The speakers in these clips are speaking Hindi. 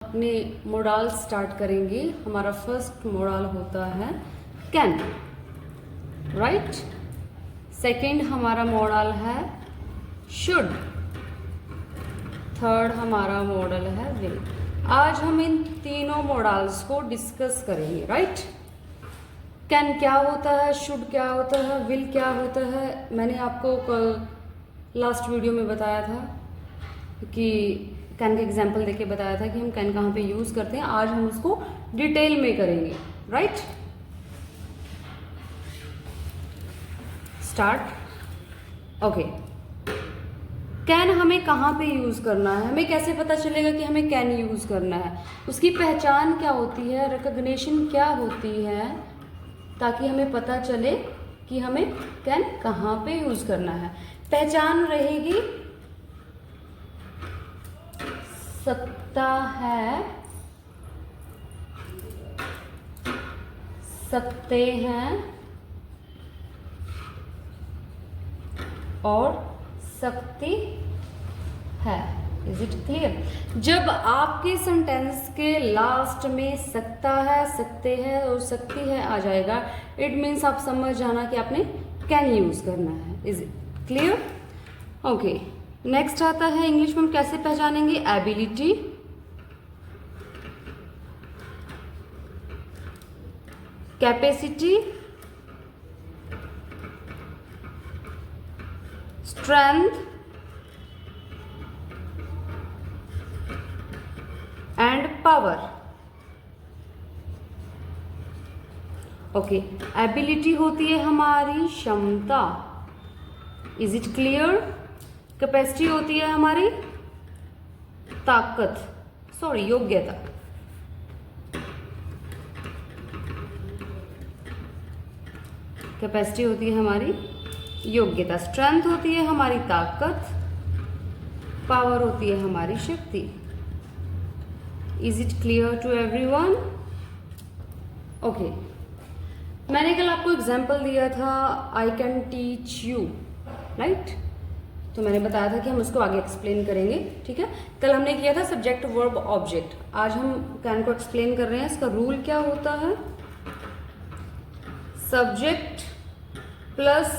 अपने मोडाल स्टार्ट करेंगे। हमारा फर्स्ट मोडाल होता है कैन, राइट। सेकंड हमारा मोडाल है शुड। थर्ड हमारा मॉडल है विल। आज हम इन तीनों मॉडल्स को डिस्कस करेंगे, राइट। कैन क्या होता है, शुड क्या होता है, विल क्या होता है। मैंने आपको कल लास्ट वीडियो में बताया था कि कैन का एग्जाम्पल देके बताया था कि हम कैन कहाँ पे यूज़ करते हैं। आज हम उसको डिटेल में करेंगे, राइट। स्टार्ट। ओके, कैन हमें कहाँ पे यूज़ करना है, हमें कैसे पता चलेगा कि हमें कैन यूज़ करना है, उसकी पहचान क्या होती है, रिकॉग्निशन क्या होती है, ताकि हमें पता चले कि हमें कैन कहाँ पे यूज़ करना है। पहचान रहेगी सकता है, सकते हैं और सकती है। Is it clear. जब आपके सेंटेंस के लास्ट में सकता है, सकते हैं और सकती है आ जाएगा, इट मीन्स आप समझ जाना कि आपने कैन यूज करना है। Is it clear. Okay, next आता है इंग्लिश में हम कैसे पहचानेंगे ability, capacity, strength and power. Okay, ability होती है हमारी क्षमता। Is it clear. कैपेसिटी होती है हमारी ताकत, सॉरी योग्यता। कैपेसिटी होती है हमारी योग्यता। स्ट्रेंथ होती है हमारी ताकत। पावर होती है हमारी शक्ति। Is it clear to everyone. Okay, मैंने कल आपको एग्जाम्पल दिया था I can teach you, right. तो मैंने बताया था कि हम उसको आगे एक्सप्लेन करेंगे, ठीक है। कल हमने किया था सब्जेक्ट वर्ब ऑब्जेक्ट। आज हम कैन को एक्सप्लेन कर रहे हैं। इसका रूल क्या होता है, subject plus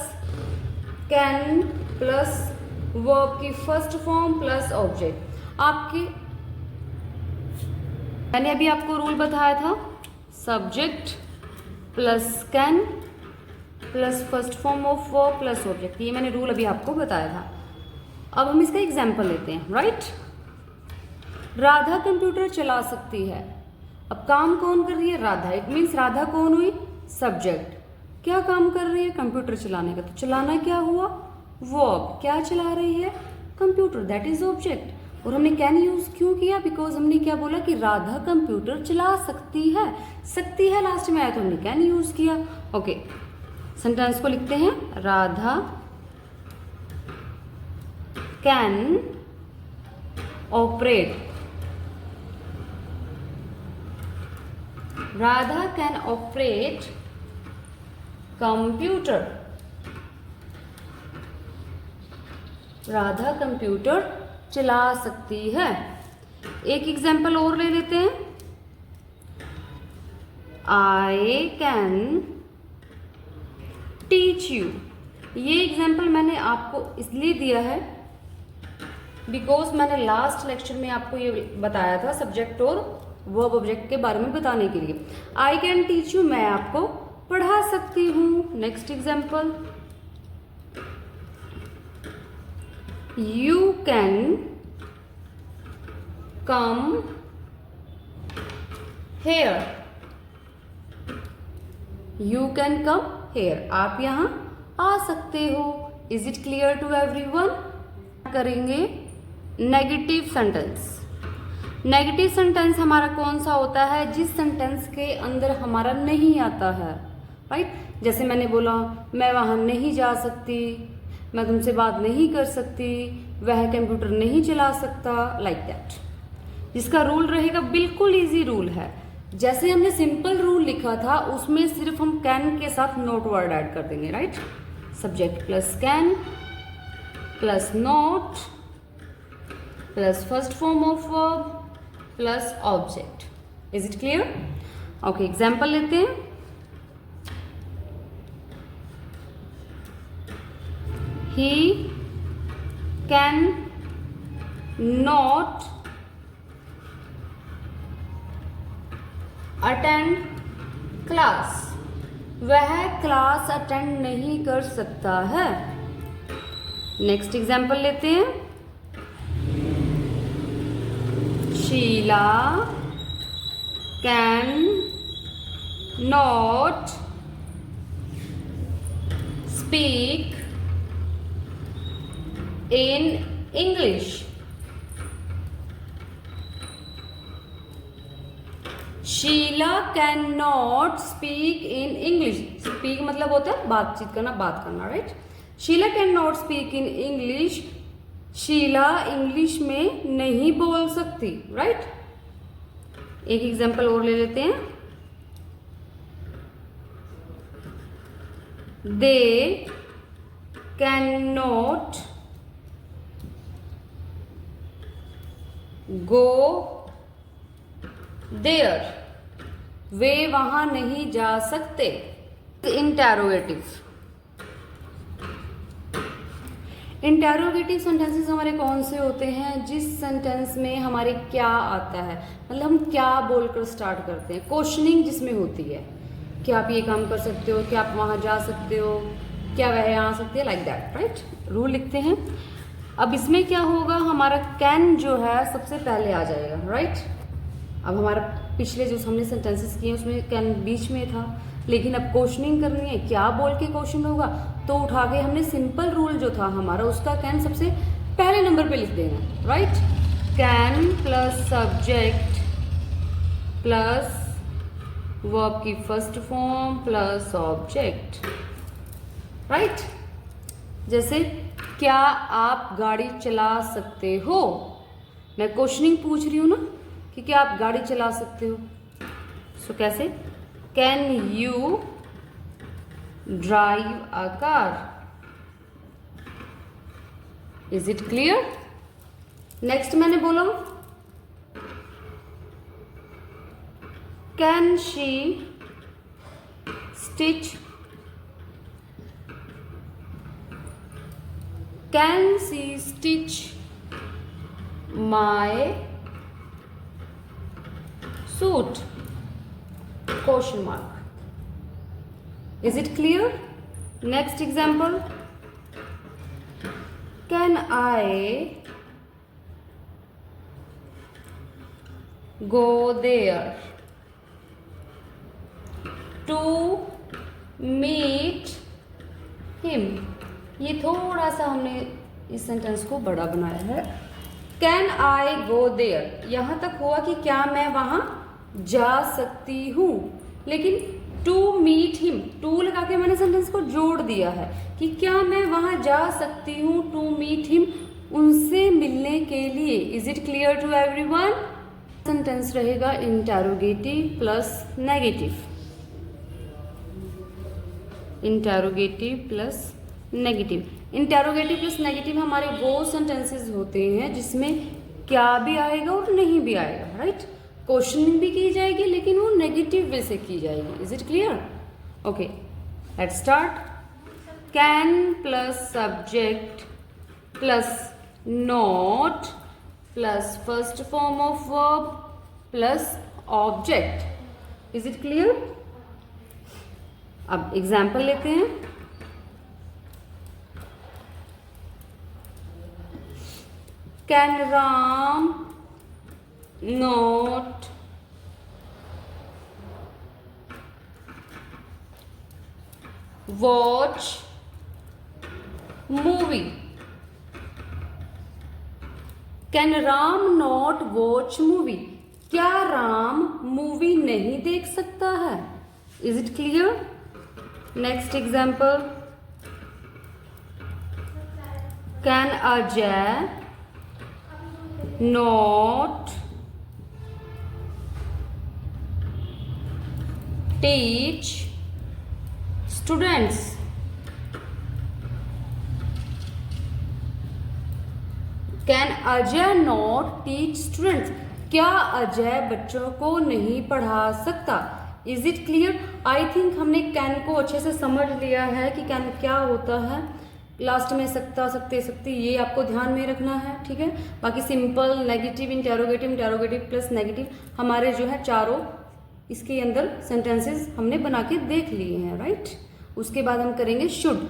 can plus verb की फर्स्ट फॉर्म प्लस ऑब्जेक्ट। आपके मैंने अभी आपको रूल बताया था, subject plus can plus first form of verb plus object. ये मैंने रूल अभी आपको बताया था। अब हम इसका एग्जाम्पल लेते हैं, राइट। राधा कंप्यूटर चला सकती है। अब काम कौन कर रही है, राधा। इट मीन्स राधा कौन हुई, सब्जेक्ट। क्या काम कर रही है, कंप्यूटर चलाने का। तो चलाना क्या हुआ, वर्ब। क्या चला रही है, कंप्यूटर, दैट इज ऑब्जेक्ट। और हमने कैन यूज क्यों किया, बिकॉज हमने क्या बोला कि राधा कंप्यूटर चला सकती है। सकती है लास्ट में आया तो हमने कैन यूज किया। ओके, सेंटेंस को लिखते हैं, Radha can operate, Radha can operate computer. Radha computer चला सकती है। एक एग्जाम्पल और ले लेते हैं, आई कैन टीच यू। ये एग्जाम्पल मैंने आपको इसलिए दिया है बिकॉज मैंने लास्ट लेक्चर में आपको ये बताया था सब्जेक्ट और वर्ब ऑब्जेक्ट के बारे में बताने के लिए। आई कैन टीच यू, मैं आपको पढ़ा सकती हूँ। Next example, you can come here. You can come here, आप यहाँ आ सकते हो। Is it clear to everyone. करेंगे नेगेटिव सेंटेंस। नेगेटिव सेंटेंस हमारा कौन सा होता है, जिस सेंटेंस के अंदर हमारा नहीं आता है, राइट। जैसे मैंने बोला, मैं वहां नहीं जा सकती, मैं तुमसे बात नहीं कर सकती, वह कंप्यूटर नहीं चला सकता, लाइक दैट। जिसका रूल रहेगा बिल्कुल इजी रूल है। जैसे हमने सिंपल रूल लिखा था उसमें सिर्फ हम कैन के साथ नोट वर्ड ऐड कर देंगे, right. Subject plus can plus not plus first form of verb plus object. Is it clear? Okay, example लेते हैं. He can not attend class. वह क्लास अटेंड नहीं कर सकता है. नेक्स्ट एग्जाम्पल लेते हैं. Sheela can not speak in English. Sheela can not speak in English. Speak मतलब होता है बातचीत करना, बात करना, right? Sheela can not speak in English. Sheela English में नहीं बोल सकती, राइट? एक एग्जाम्पल और ले लेते हैं. They can not go there. वे वहां नहीं जा सकते. इंटेरोगेटिव. इंटेरोगेटिव सेंटेंसेस हमारे कौन से होते हैं? जिस सेंटेंस में हमारे क्या आता है, मतलब हम क्या बोलकर स्टार्ट करते हैं. क्वेश्चनिंग जिसमें होती है, क्या आप ये काम कर सकते हो, क्या आप वहां जा सकते हो, क्या वह यहाँ आ सकती है, लाइक दैट, राइट? रूल लिखते हैं. अब इसमें क्या होगा, हमारा कैन जो है सबसे पहले आ जाएगा, राइट? अब हमारा पिछले जो हमने सेंटेंसेस किए उसमें कैन बीच में था, लेकिन अब क्वेश्चनिंग करनी है, क्या बोल के क्वेश्चन होगा, तो उठा के हमने सिंपल रूल जो था हमारा उसका कैन सबसे पहले नंबर पे लिख देना, right? Can plus subject plus verb की first form plus object, right? जैसे क्या आप गाड़ी चला सकते हो. मैं क्वेश्चनिंग पूछ रही हूँ ना कि क्या आप गाड़ी चला सकते हो. सो कैसे? Can you drive a car. Is it clear? Next मैंने बोला can she stitch. Can she stitch my suit? Question mark. Is it clear? Next example. Can I go there to meet him? ये थोड़ा सा हमने इस सेंटेंस को बड़ा बनाया है. Can I go there? यहाँ तक हुआ कि क्या मैं वहाँ जा सकती हूँ, लेकिन टू मीट हिम, टू लगा के मैंने सेंटेंस को जोड़ दिया है कि क्या मैं वहां जा सकती हूँ, टू मीट हिम, उनसे मिलने के लिए. Is it clear to everyone? Sentence रहेगा interrogative plus negative. Interrogative plus negative. Interrogative plus negative हमारे वो सेंटेंसेस होते हैं जिसमें क्या भी आएगा और नहीं भी आएगा, राइट? क्वेश्चनिंग भी की जाएगी लेकिन वो नेगेटिव वे से की जाएगी. Is it clear? Okay, let's start. Can plus subject plus not plus first form of verb plus object. Is it clear? अब एग्जाम्पल लेते हैं. Can Ram not watch movie. Can Ram not watch movie? क्या राम मूवी नहीं देख सकता है? Is it clear? Next example. Can Ajay not teach students? Can Ajay not teach students? क्या अजय बच्चों को नहीं पढ़ा सकता? Is it clear? I think हमने कैन को अच्छे से समझ लिया है कि कैन क्या होता है। लास्ट में सकता, सकते, सकती, ये आपको ध्यान में रखना है, ठीक है। बाकी simple, negative, interrogative, interrogative plus negative, हमारे जो है चारों इसके अंदर सेंटेंसेस हमने बना के देख लिए हैं, राइट। उसके बाद हम करेंगे should.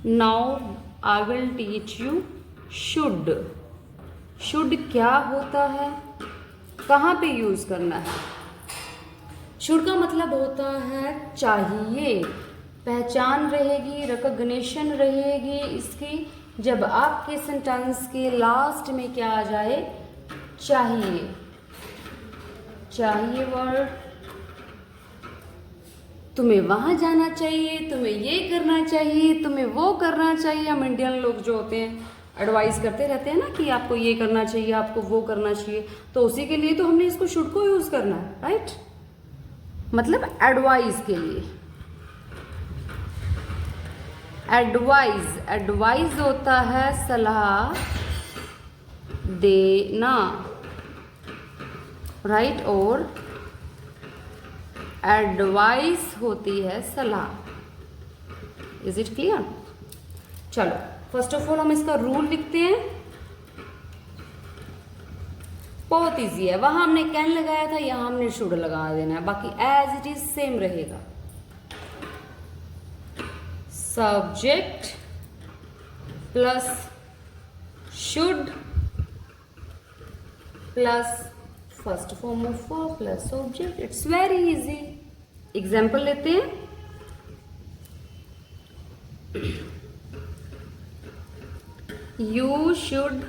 Now I will teach you should. Should क्या होता है, कहाँ पे यूज करना है? शुड का मतलब होता है चाहिए, पहचान रहेगी, रिकॉग्निशन रहेगी इसकी जब आपके सेंटेंस के लास्ट में क्या आ जाए, चाहिए। चाहिए वर्ड, तुम्हें वहां जाना चाहिए, तुम्हें ये करना चाहिए, तुम्हें वो करना चाहिए। हम इंडियन लोग जो होते हैं एडवाइस करते रहते हैं ना कि आपको ये करना चाहिए, आपको वो करना चाहिए, तो उसी के लिए तो हमने इसको शुड को यूज करना है, राइट। मतलब एडवाइस के लिए। एडवाइस, एडवाइस होता है सलाह देना, राइट। और एडवाइस होती है सलाह। Is it clear? चलो फर्स्ट ऑफ ऑल हम इसका रूल लिखते हैं। बहुत इजी है, वहां हमने कैन लगाया था, यहां हमने शुड लगा देना है, बाकी एज इट इज सेम रहेगा। Subject plus should plus first form of verb plus object. It's very easy. Example लेते हैं। You should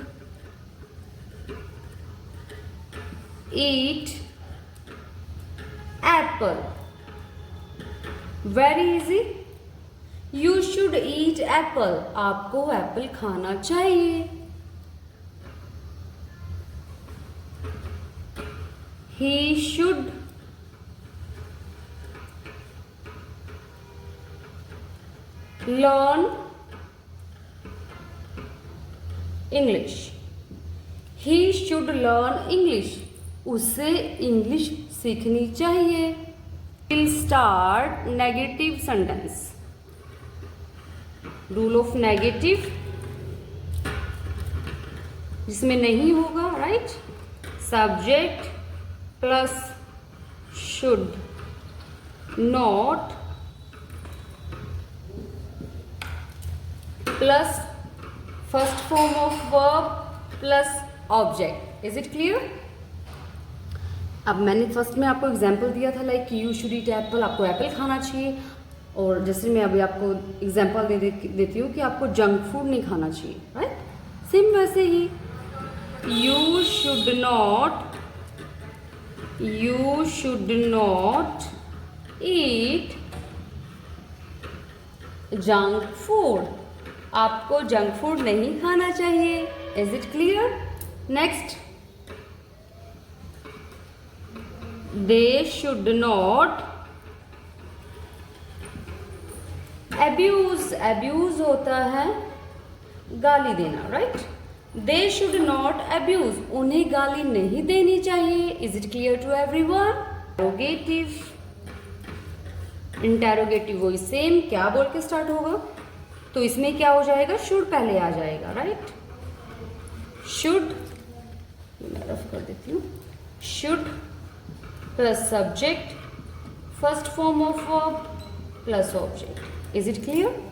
eat Apple. Very easy. You should eat Apple, आपको एप्पल खाना चाहिए। He should learn English. He should learn English. उसे इंग्लिश सीखनी चाहिए। We'll start negative sentence. Rule of negative, जिसमें नहीं होगा, right. Subject plus should not plus first form of verb plus object. Is it clear? अब मैंने फर्स्ट में आपको एग्जांपल दिया था like you should eat Apple, आपको एप्पल खाना चाहिए। और जैसे मैं अभी आपको एग्जांपल देती हूँ कि आपको जंक फूड नहीं खाना चाहिए, राइट। सेम वैसे ही you should not eat junk food, आपको जंक फूड नहीं खाना चाहिए। Is it clear? Next, they should not abuse। abuse होता है गाली देना, right. They should not abuse, उन्हें गाली नहीं देनी चाहिए। Is it clear to everyone? Interrogative, interrogative वही सेम, क्या बोल के स्टार्ट होगा, तो इसमें क्या हो जाएगा, शुड पहले आ जाएगा, राइट। शुड, मैं रफ कर देती हूँ। Should plus subject, first form of verb plus object. Is it clear?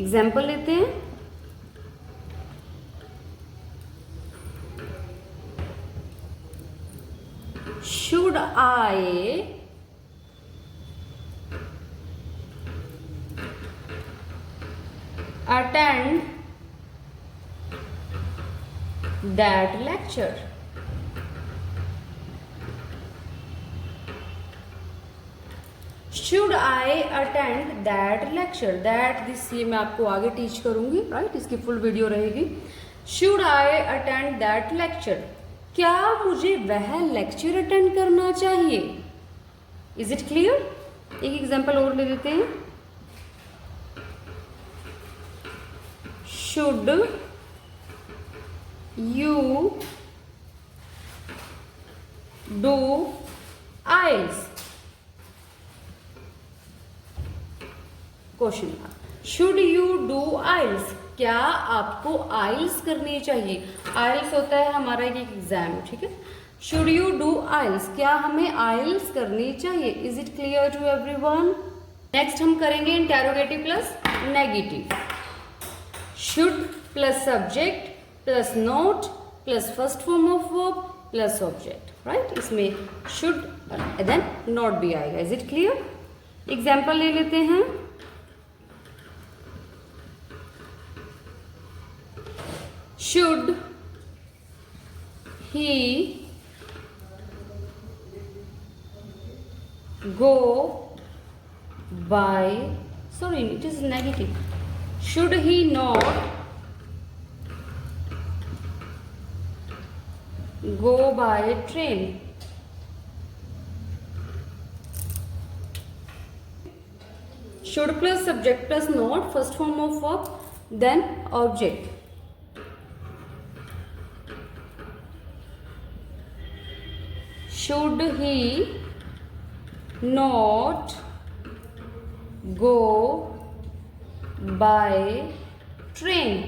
Example लेते हैं। Should I attend that lecture? Should I attend that lecture? That this ये मैं आपको आगे टीच करूंगी, राइट। इसकी फुल वीडियो रहेगी। Should I attend that lecture? क्या मुझे वह लेक्चर अटेंड करना चाहिए? Is it clear? एक एग्जाम्पल और ले लेते हैं। Should you do IELTS? Question mark. Should you do IELTS? क्या आपको IELTS करनी चाहिए? IELTS होता है हमारा एक एग्जाम, ठीक है। Should you do IELTS? क्या हमें IELTS करनी चाहिए? Is it clear to everyone? Next हम करेंगे interrogative plus negative. Should plus subject plus not plus first form of verb plus object, right. इसमें शुड देन नॉट भी आएगा। Is it clear? एग्जाम्पल ले लेते हैं। Should he go by, sorry, it is negative. Should he not go by train? Should plus subject plus not, first form of verb, then object. Should he not go by train?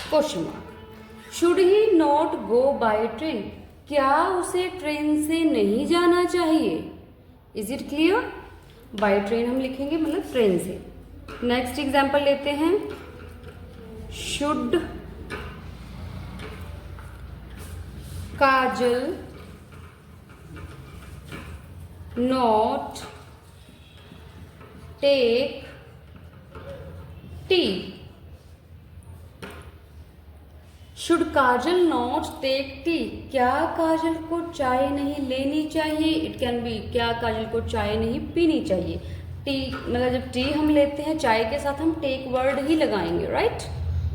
Question mark. Should he not go by train? क्या उसे ट्रेन से नहीं जाना चाहिए? Is it clear? By train हम लिखेंगे मतलब ट्रेन से। नेक्स्ट एग्जाम्पल लेते हैं। Should Kajal not take tea? Should Kajal not take tea? क्या काजल को चाय नहीं लेनी चाहिए? इट कैन बी क्या काजल को चाय नहीं पीनी चाहिए? टी मतलब जब टी हम लेते हैं चाय के साथ हम टेक वर्ड ही लगाएंगे, राइट।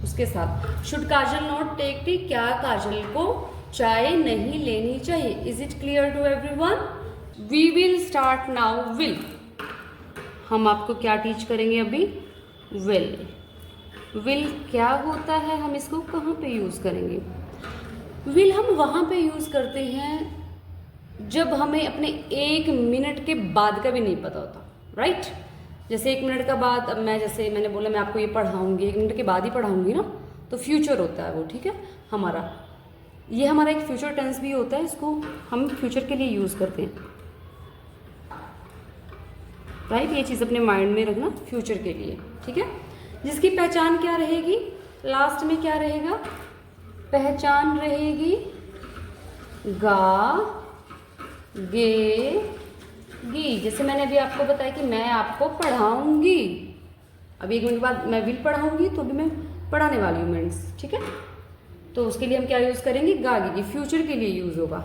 उसके साथ should Kajal not take tea? क्या काजल को चाय नहीं लेनी चाहिए? Is it clear to everyone? We will start now will. हम आपको क्या टीच करेंगे अभी? विल। विल क्या होता है, हम इसको कहाँ पे यूज़ करेंगे? विल हम वहाँ पे यूज़ करते हैं जब हमें अपने 1 मिनट के बाद का भी नहीं पता होता, राइट। जैसे 1 मिनट का बाद, अब मैं जैसे मैंने बोला मैं आपको ये पढ़ाऊंगी, 1 मिनट के बाद ही पढ़ाऊंगी ना, तो फ्यूचर होता है वो, ठीक है। हमारा ये हमारा एक फ्यूचर टेंस भी होता है, इसको हम फ्यूचर के लिए यूज़ करते हैं, राइट। ये चीज़ अपने माइंड में रखना फ्यूचर के लिए, ठीक है। जिसकी पहचान क्या रहेगी? लास्ट में क्या रहेगा? पहचान रहेगी गा गे गी। जैसे मैंने अभी आपको बताया कि मैं आपको पढ़ाऊंगी, अभी 1 मिनट बाद मैं विल पढ़ाऊंगी, तो भी मैं पढ़ाने वाली हूँ मीन्स, ठीक है। तो उसके लिए हम क्या यूज़ करेंगे? गा गी। फ्यूचर के लिए यूज़ होगा।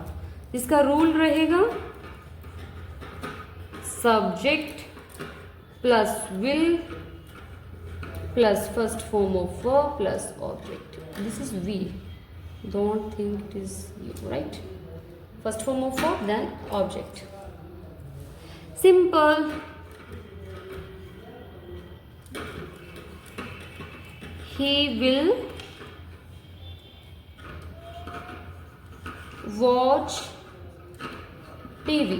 इसका रूल रहेगा subject plus will plus first form of verb plus object. This is we, don't think it is you, right. First form of verb then object, simple. he will watch TV,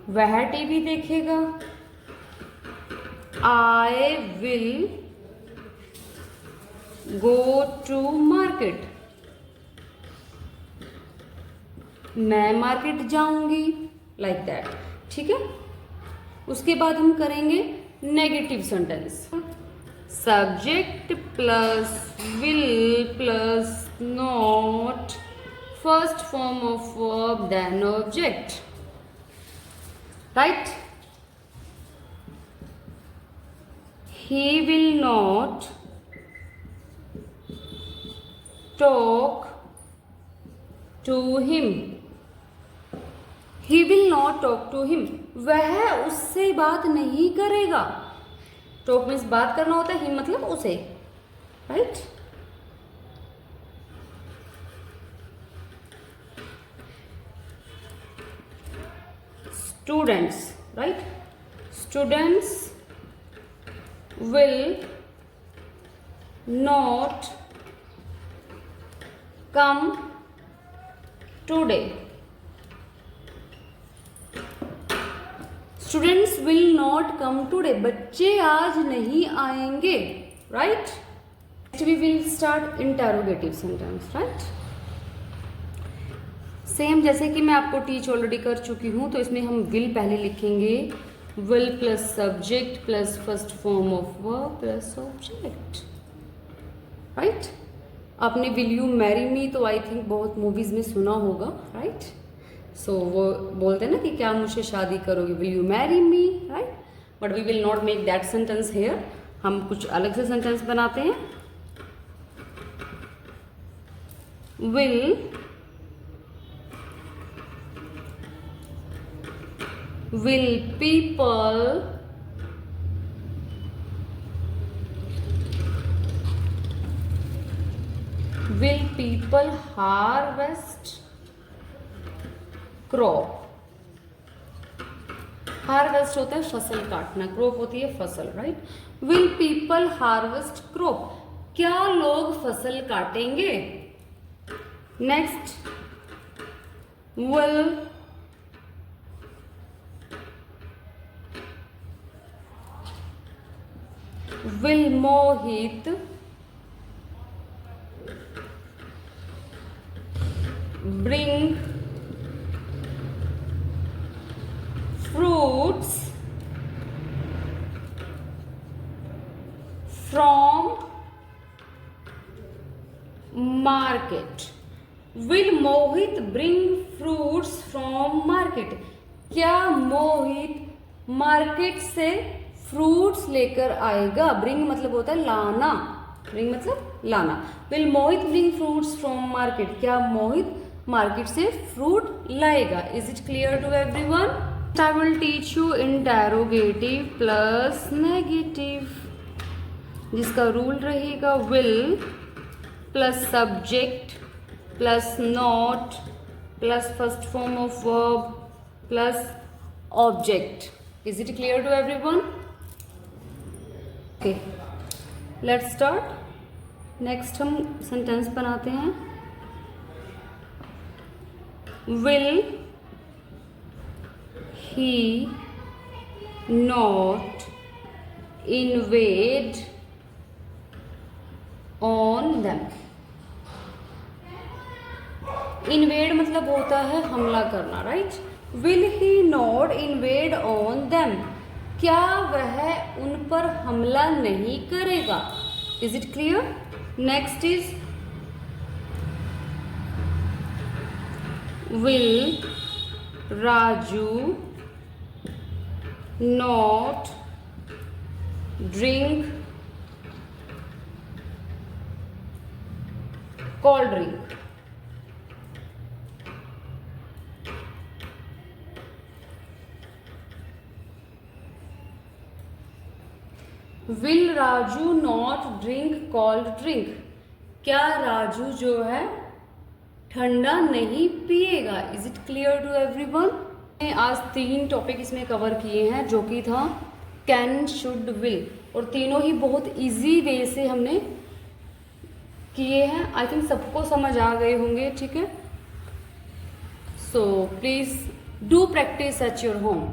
वह टीवी देखेगा। I will go to market, मैं मार्केट जाऊंगी, लाइक दैट, ठीक है। उसके बाद हम करेंगे negative sentence. Subject plus will plus not, first form of verb then object, right. He will not talk to him. He will not talk to him. वह उससे बात नहीं करेगा। टॉक मीन्स बात करना होता है, हिम मतलब उसे, right. Students, right. Students will not come today. Students will not come today. बच्चे आज नहीं आएंगे. Right? Next we will start interrogative sentence. Right? Same जैसे कि मैं आपको टीच ऑलरेडी कर चुकी हूँ, तो इसमें हम विल पहले लिखेंगे. Will plus subject plus first form of verb plus object. Right? आपने विल यू मैरी मी तो आई थिंक बहुत मूवीज में सुना होगा. राइट? सो वो बोलते हैं ना कि क्या मुझसे शादी करोगे, will you marry me. Right? But we will not make that sentence here. हम कुछ अलग से सेंटेंस बनाते हैं. Will people harvest crop? Harvest होता है फसल काटना, क्रॉप होती है फसल. Right? Will people harvest crop? क्या लोग फसल काटेंगे? Next, will Mohit bring fruits from market? Will Mohit bring fruits from market? क्या मोहित मार्केट से फ्रूट्स लेकर आएगा? ब्रिंग मतलब होता है लाना. ब्रिंग मतलब लाना. Will Mohit bring fruits from market? क्या मोहित मार्केट से फ्रूट लाएगा? Is it clear to everyone? I will teach you interrogative plus negative, जिसका रूल रहेगा will plus subject plus not plus first form of verb plus object. Is it clear to everyone? Okay, let's start. Next हम सेंटेंस बनाते हैं. Will he not invade on them? Invade मतलब होता है हमला करना. Right? Will he not invade on them? क्या वह उन पर हमला नहीं करेगा? Is it clear? Next is will Raju not drink cold drink? Will Raju not drink cold drink? क्या राजू जो है ठंडा नहीं पिएगा? Is it clear to everyone? आज 3 टॉपिक इसमें कवर किए हैं, जो कि था कैन, शुड, विल, और तीनों ही बहुत इजी वे से हमने किए हैं. आई थिंक सबको समझ आ गए होंगे. ठीक है? So please do practice at your home.